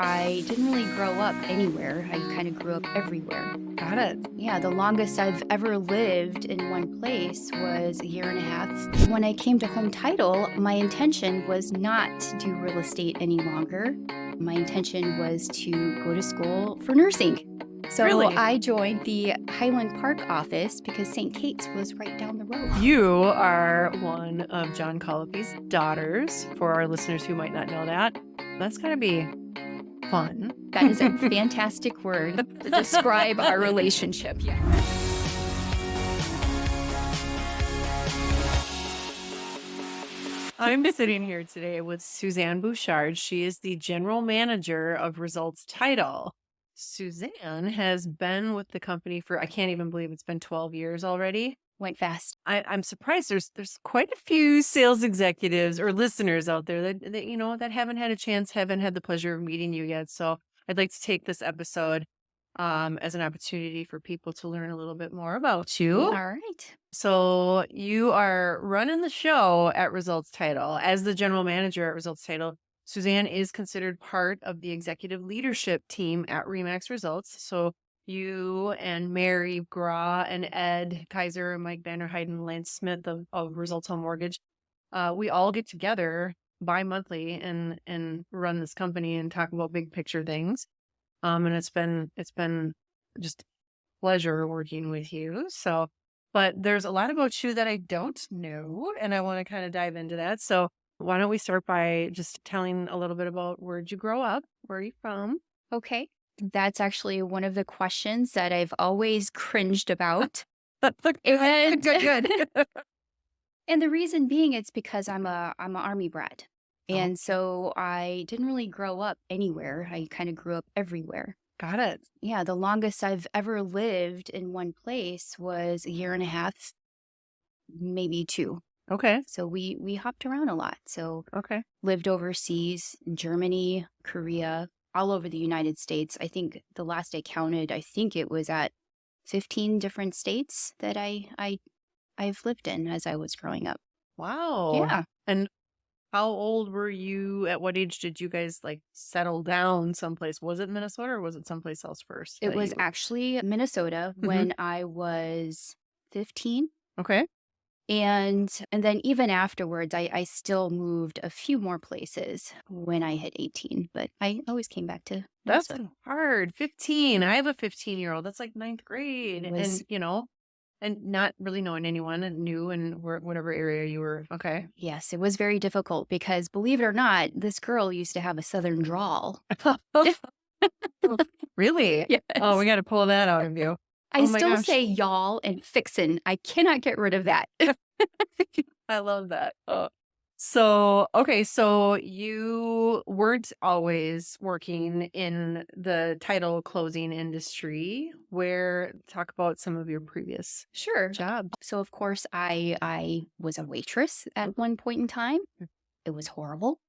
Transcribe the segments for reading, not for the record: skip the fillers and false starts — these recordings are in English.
I didn't really grow up anywhere. I kind of grew up everywhere. Got it. Yeah, the longest I've ever lived in one place was a year and a half. When I came to home title, my intention was not to do real estate any longer. My intention was to go to school for nursing. So Really? I joined the Highland Park office because St. Kate's was right down the road. You are one of John Collopy's daughters, for our listeners who might not know that. That's got to be fun. That is a fantastic word to describe our relationship. Yeah. I'm sitting here today with Suzanne Bushard. She is the general manager of Results Title. Suzanne has been with the company for, I can't even believe it's been 12 years already. Went fast. I'm surprised there's quite a few sales executives or listeners out there that haven't had a chance, haven't had the pleasure of meeting you yet. So I'd like to take this episode as an opportunity for people to learn a little bit more about you. All right. So you are running the show at Results Title. As the general manager at Results Title, Suzanne is considered part of the executive leadership team at Remax Results. So you and Mary Gra and Ed Kaiser and Mike Vanderheiden and Lance Smith of Results Home Mortgage, we all get together bi-monthly and run this company and talk about big picture things. And it's been just a pleasure working with you. So, but there's a lot about you that I don't know, and I want to kind of dive into that. So why don't we start by just telling a little bit about where'd you grow up? Where are you from? Okay. That's actually one of the questions that I've always cringed about. And, Good. and the reason being it's because I'm an army brat. Oh. And so I didn't really grow up anywhere. I kind of grew up everywhere. Got it. Yeah, the longest I've ever lived in one place was a year and a half, maybe two. Okay. So we hopped around a lot. So Okay. lived overseas, in Germany, Korea, all over the United States. I think the last I counted, I think it was at 15 different states that I've lived in as I was growing up. Wow. Yeah. And how old were you? At what age did you guys settle down someplace? Was it Minnesota or was it someplace else first? It was actually Minnesota when I was 15. Okay. And then even afterwards, I still moved a few more places when I hit 18, but I always came back to That's Minnesota. hard. 15. I have a 15-year-old. That's like ninth grade. It was- And not really knowing anyone and new in whatever area you were. Okay. Yes, it was very difficult because believe it or not, this girl used to have a Southern drawl. Really? Yes. Oh, we got to pull that out of you. I Oh my still gosh. say y'all and fixin'. I cannot get rid of that. I love that. Oh. So you weren't always working in the title closing industry. Talk about some of your previous Sure. jobs. So of course I was a waitress at one point in time. It was horrible.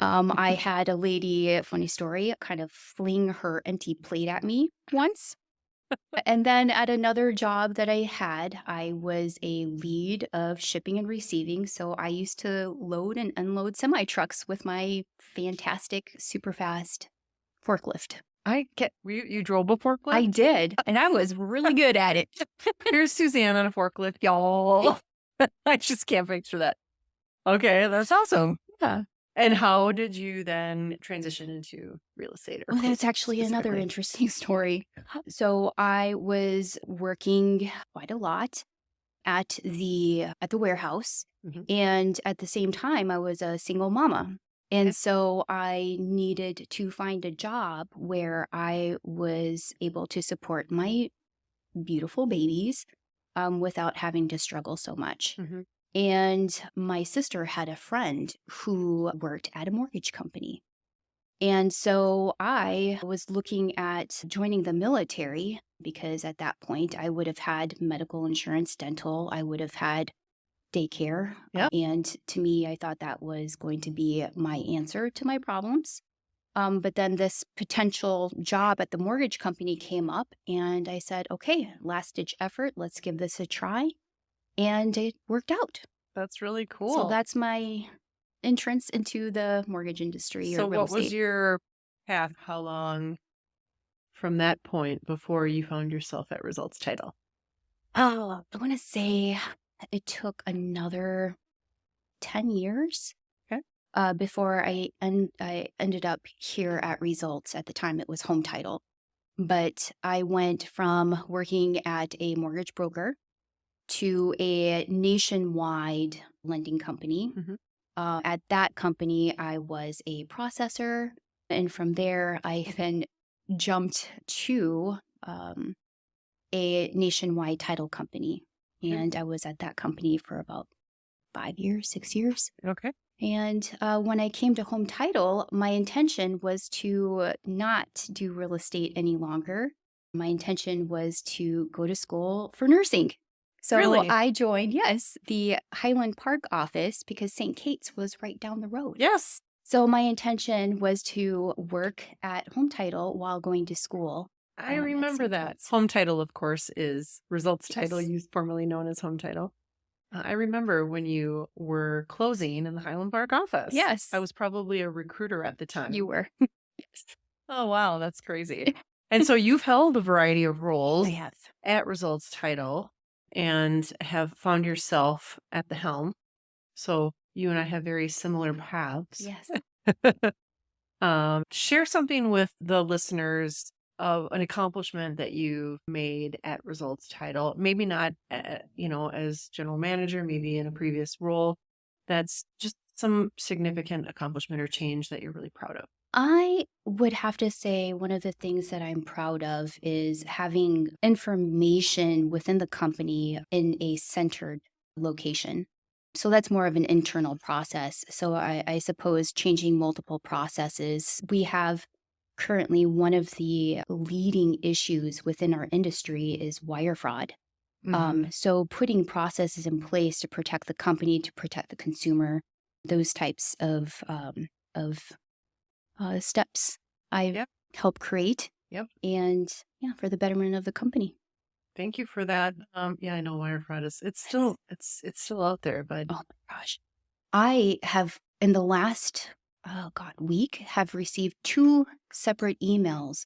I had a lady, funny story, kind of fling her empty plate at me once. And then at another job that I had, I was a lead of shipping and receiving. So I used to load and unload semi trucks with my fantastic, super fast forklift. You drove a forklift? I did. And I was really good at it. Here's Suzanne on a forklift, y'all. I just can't picture that. Okay, that's awesome. Yeah. And how did you then transition into real estate? Well, that's actually another specifically? interesting story. So I was working quite a lot at the warehouse, Mhm. and at the same time I was a single mama. And Okay. so I needed to find a job where I was able to support my beautiful babies without having to struggle so much. Mhm. And my sister had a friend who worked at a mortgage company. And so I was looking at joining the military because at that point I would have had medical insurance, dental, I would have had daycare. Yep. And to me, I thought that was going to be my answer to my problems. But then this potential job at the mortgage company came up and I said, okay, last ditch effort, let's give this a try. And it worked out. That's really cool. So that's my entrance into the mortgage industry So or real what was estate. your path, how long from that point before you found yourself at Results Title? Oh, I want to say it took another 10 years Okay. before I ended up here at Results. At the time, it was Home Title. But I went from working at a mortgage broker to a nationwide lending company. Mhm. At that company, I was a processor. And from there, I then jumped to a nationwide title company. Okay. And I was at that company for about 5 years, 6 years. Okay. And when I came to Home Title, my intention was to not do real estate any longer. My intention was to go to school for nursing. So Really? I joined, yes, the Highland Park office because St. Kate's was right down the road. Yes. So my intention was to work at Home Title while going to school I at remember St. that. Kate's. Home Title, of course, is Results Title, Yes, used formerly known as Home Title. I remember when you were closing in the Highland Park office. I yes, was probably a recruiter at the time. you were. Yes, Oh, wow. That's crazy. And so you've held a variety of I roles have. at Results Title and have found yourself at the helm. So you and I have very similar paths. Yes. Share something with the listeners of an accomplishment that you've made at Results Title. Maybe not, as general manager, maybe in a previous role. That's just some significant accomplishment or change that you're really proud of. I would have to say one of the things that I'm proud of is having information within the company in a centered location. So that's more of an internal process. So I suppose changing multiple processes. We have currently one of the leading issues within our industry is wire fraud. Hmm. So putting processes in place to protect the company, to protect the consumer, those types of steps I've Yep. helped create Yep. and yeah, for the betterment of the company. Thank you for that. Yeah, I know wire fraud is it's still out there, but Oh my gosh. I have in the last, oh God, week have received two separate emails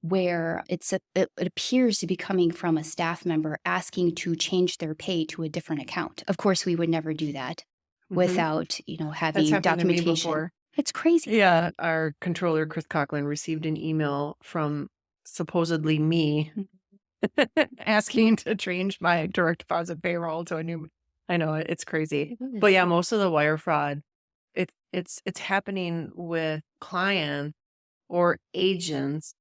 where it appears to be coming from a staff member asking to change their pay to a different account. Of course, we would never do that mhm, without, that's having happened to me documentation. before. It's crazy. Yeah, our controller, Chris Coughlin, received an email from supposedly me Mm, asking to change my direct deposit payroll to a new. I know it's crazy, it but is. yeah, most of the wire fraud, it's happening with clients or agents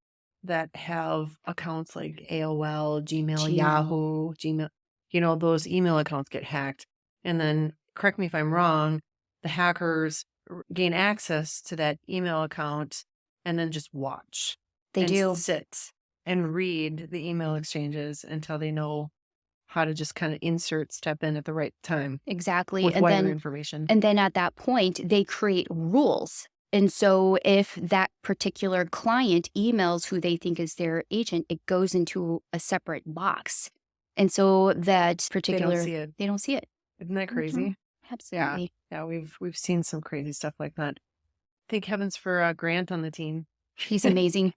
that have accounts like AOL, Gmail, Gmail. Yahoo, Gmail. Those email accounts get hacked, and then correct me if I'm wrong, the hackers gain access to that email account and then just watch They and do. sit and read the email exchanges until they know how to just kind of step in at the right time Exactly. with wire information. And then at that point, they create rules. And so if that particular client emails who they think is their agent, it goes into a separate box. And so that They don't particular see it. they don't see it. Isn't that Mhm. crazy? Yeah. Absolutely. Yeah, we've seen some crazy stuff like that. Thank heavens for Grant on the team. He's amazing.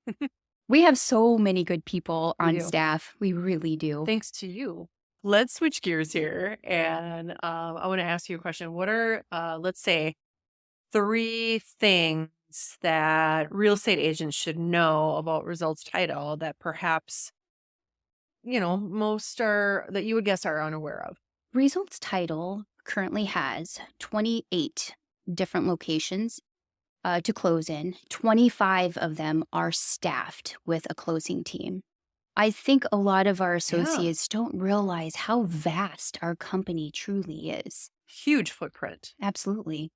We have so many good people We on do. staff. We really do. Thanks to you. Let's switch gears here, and I want to ask you a question. What are, let's say, three things that real estate agents should know about Results Title that perhaps most are that you would guess are unaware of? Results Title currently has 28 different locations to close in. 25 of them are staffed with a closing team. I think a lot of our Yeah, associates don't realize how vast our company truly is. huge footprint. Absolutely.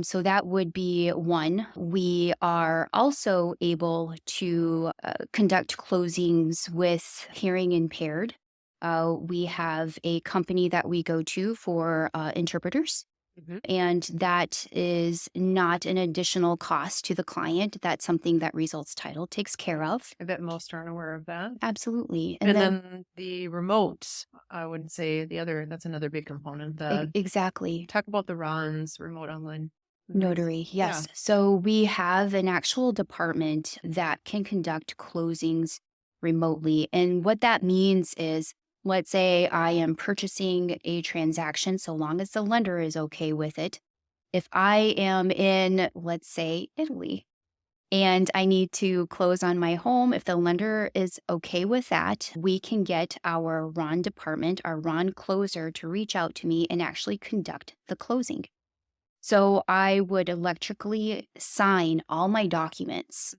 So that would be one. We are also able to conduct closings with hearing impaired. We have a company that we go to for interpreters, Mhm. and that is not an additional cost to the client. That's something that Results Title takes care of. I bet most aren't aware of that. Absolutely. And And then then the remotes, I would say that's another big component. exactly. Talk about the runs, remote online. Nice. Notary, Yeah. yes. So we have an actual department that can conduct closings remotely. And what that means is, let's say I am purchasing a transaction, so long as the lender is okay with it. If I am in, let's say, Italy, and I need to close on my home, if the lender is okay with that, we can get our RON department, our RON closer, to reach out to me and actually conduct the closing. So I would electrically sign all my documents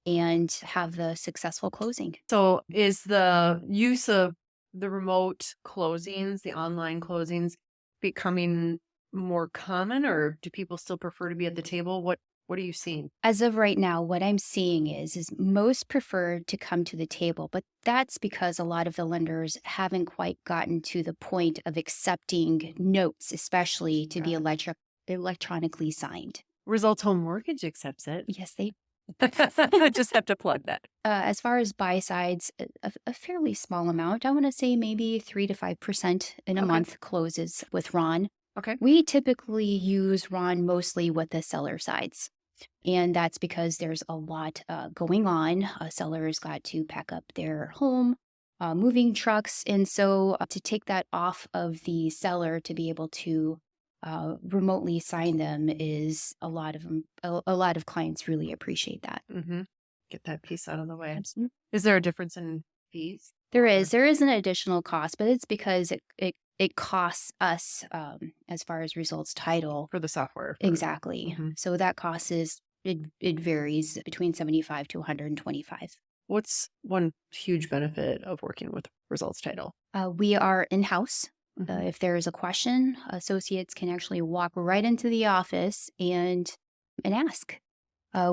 and have the successful closing. So is the use of the remote closings, the online closings, becoming more common, or do people still prefer to be at the table? What are you seeing? As of right now, what I'm seeing is most prefer to come to the table, but that's because a lot of the lenders haven't quite gotten to the point of accepting notes, especially to be electronically signed. Results Home Mortgage accepts it. Yes, they. I just have to plug that. As far as buy sides, a fairly small amount. I want to say maybe 3 to 5% in a Okay. month closes with RON. Okay. We typically use RON mostly with the seller sides. And that's because there's a lot going on. Sellers got to pack up their home, moving trucks. And so to take that off of the seller to be able to remotely sign them is a lot of them. A lot of clients really appreciate that. Mm-hmm. Get that piece out of the way. Absolutely. Is there a difference in fees? There is. There is an additional cost, but it's because it costs us as far as results title. For the software. Exactly. Mhm. So that cost is it varies between 75 to 125. What's one huge benefit of working with Results Title? We are in-house. Mhm. If there is a question, associates can actually walk right into the office and ask.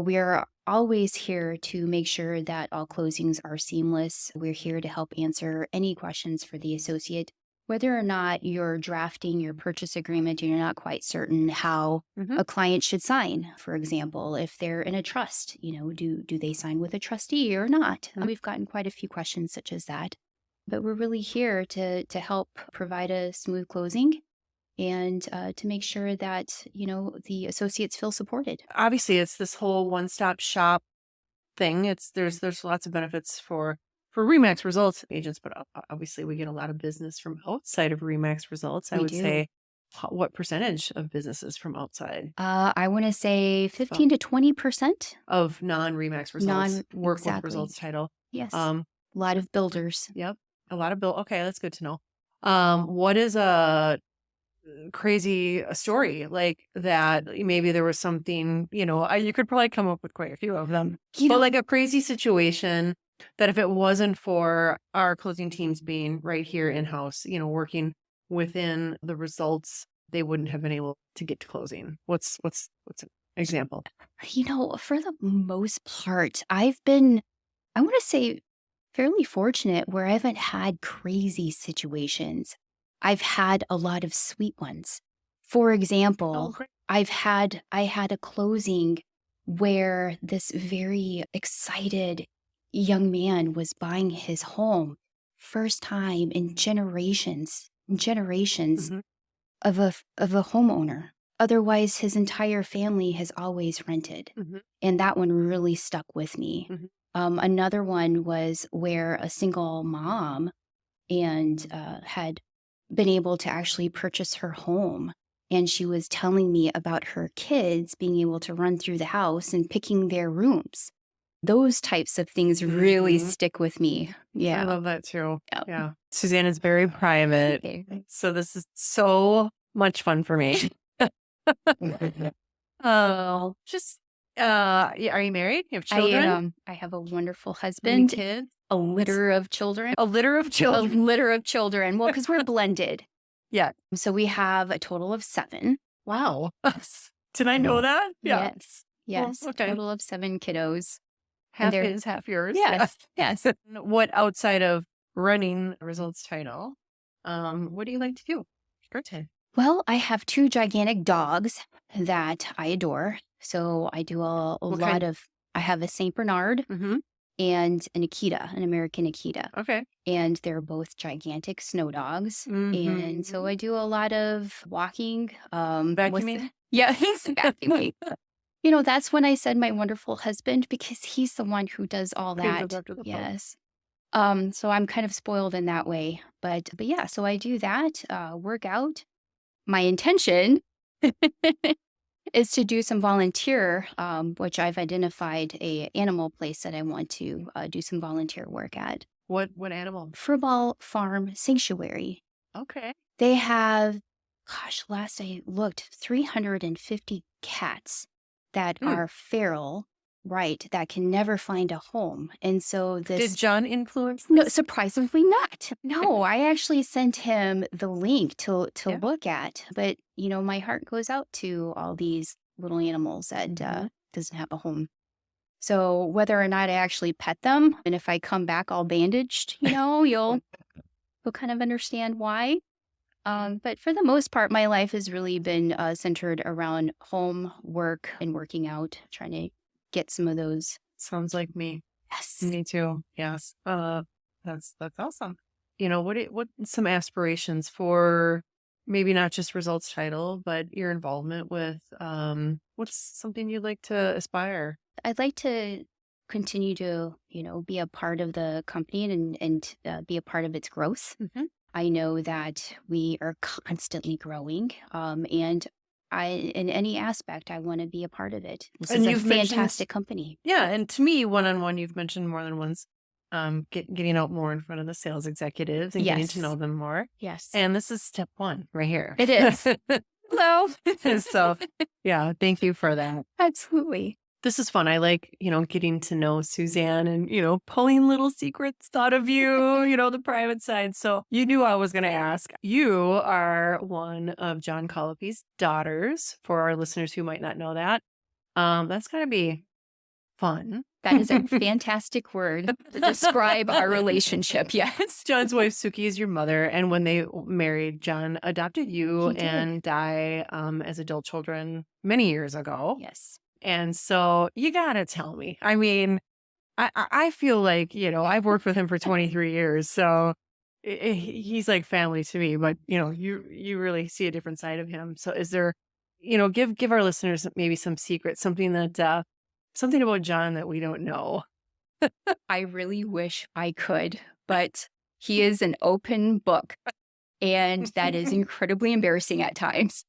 We are always here to make sure that all closings are seamless. We're here to help answer any questions for the associate, whether or not you're drafting your purchase agreement and you're not quite certain how Mhm. a client should sign. For example, if they're in a trust, do they sign with a trustee or not? Mhm. We've gotten quite a few questions such as that. But we're really here to help provide a smooth closing and to make sure that, the associates feel supported. Obviously, it's this whole one-stop shop thing. There's lots of benefits for Remax Results agents, but obviously we get a lot of business from outside of Remax Results. I We would do. say, what percentage of businesses from outside I want to say 15 to 20%. of non-Remax Results work with Exactly. Results Title? Yes. Um, A lot of builders. Yep, a lot of bill. Okay, that's good to know. What is a crazy story like that? Maybe there was something, you could probably come up with quite a few of them, but like a crazy situation that if it wasn't for our closing teams being right here in-house, working within the results, they wouldn't have been able to get to closing. What's an example? For the most part, I've been, I want to say, fairly fortunate where I haven't had crazy situations. I've had a lot of sweet ones. For example, great. I had a closing where this very excited young man was buying his home first time in generations Mhm. of a homeowner. Otherwise, his entire family has always rented. Mhm. And that one really stuck with me. Mhm. Another one was where a single mom and had been able to actually purchase her home. And she was telling me about her kids being able to run through the house and picking their rooms. Those types of things really Mhm. stick with me. I Yeah. love that too. Yep. Yeah. Suzanne is very private. Okay. So this is so much fun for me. Oh, just yeah, are you married? You have children? I have a wonderful How many husband, kids? a litter of children. A litter of A children. litter of children. Well, because we're blended. Yeah. So we have a total of 7. Wow. Did I know that? Yeah. Yes. Well, Yes. okay. Total of 7 kiddos. Half they're- his, half yours. Yes. Yes. What outside of running Results Title, what do you like to do? Great. Well, I have 2 gigantic dogs that I adore. So I do a What lot kind? of, I have a St. Bernard Mm-hmm. and an American Akita. Okay. And they're both gigantic snow dogs. And so Mm-hmm. I do a lot of walking. Vacuuming? Yes, vacuuming. That's when I said my wonderful husband, because he's the one who does all Cleans up that. after the pup. Yes. So I'm kind of spoiled in that way. But yeah, so I do that, work out. My intention is to do some volunteer, which I've identified a animal place that I want to do some volunteer work at. What animal? Furball Farm Sanctuary. Okay. They have, gosh, last I looked, 350 cats that are feral, right, that can never find a home. And so Did John influence no, this? surprisingly not. No, I actually sent him the link to Yeah. look at. But, my heart goes out to all these little animals that doesn't have a home. So whether or not I actually pet them, and if I come back all bandaged, you'll kind of understand why. But for the most part, my life has really been centered around home, work, and working out, trying to get some of those. Sounds like me. Yes. Me too. Yes. That's awesome. What some aspirations for maybe not just results title, but your involvement with what's something you'd like to aspire? I'd like to continue to, be a part of the company and be a part of its growth. Mm-hmm. I know that we are constantly growing, and in any aspect, I want to be a part of it. This And is a you've mentioned, fantastic company. yeah, and to me, one-on-one, you've mentioned more than once, getting out more in front of the sales executives and getting to know Yes. them more. Yes. And this is step one right here. It is. Hello. So, yeah, thank you for that. Absolutely. This is fun. I like, getting to know Suzanne and, pulling little secrets out of you, the private side. So you knew I was going to ask. You are one of John Collopy's daughters, for our listeners who might not know that. That's going to be fun. That is a fantastic word to describe our relationship. Yes. John's wife, Suki, is your mother. And when they married, John adopted you He did. and I as adult children many years ago. Yes. And so you got to tell me. I mean, I feel like, I've worked with him for 23 years. So he's like family to me. But, you really see a different side of him. So is there, give our listeners maybe some secrets, something that, something about John that we don't know. I really wish I could, but he is an open book, and that is incredibly embarrassing at times.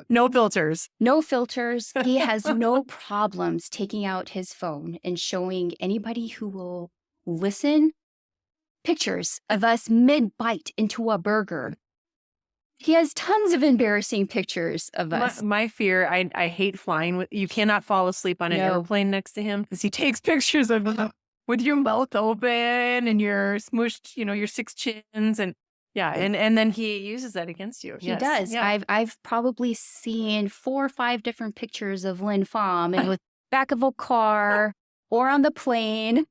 No filters. No filters. He has no problems taking out his phone and showing anybody who will listen pictures of us mid-bite into a burger. He has tons of embarrassing pictures of us. My fear, I hate flying. You cannot fall asleep on an No. airplane next to him because he takes pictures of with your mouth open and your smushed, your 6 chins and yeah, and then he uses that against you. He Yes. does. Yeah. I've probably seen 4 or 5 different pictures of Lynn Pham and with back of a car or on the plane.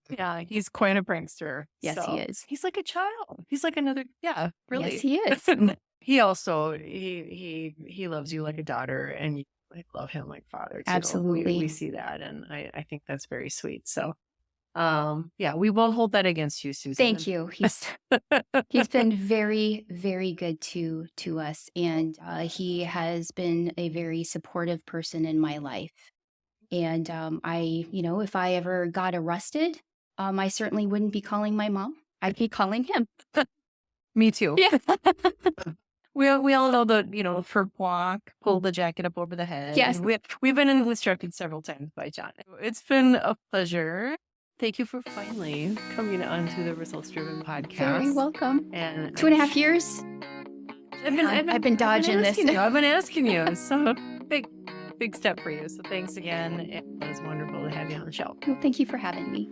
Yeah, he's quite a prankster. Yes, So, he is. He's like a child. He's like another. Yeah, really. Yes, he is. He also he loves you like a daughter, and you love him like father too. Absolutely. We see that, and I think that's very sweet. So, yeah, we won't hold that against you, Suzanne. Thank you. He's been very, very good to us, and he has been a very supportive person in my life. And if I ever got arrested, I certainly wouldn't be calling my mom. I'd be calling him. Me too. Yeah. We all know the for walk, pull the jacket up over the head. Yes. And we've been instructed several times by John. It's been a pleasure. Thank you for finally coming on to the Results Driven podcast. Very welcome. And 2.5 years. I've been dodging this. I've been asking you. So big step for you. So thanks again. It was wonderful to have you on the show. Well, thank you for having me.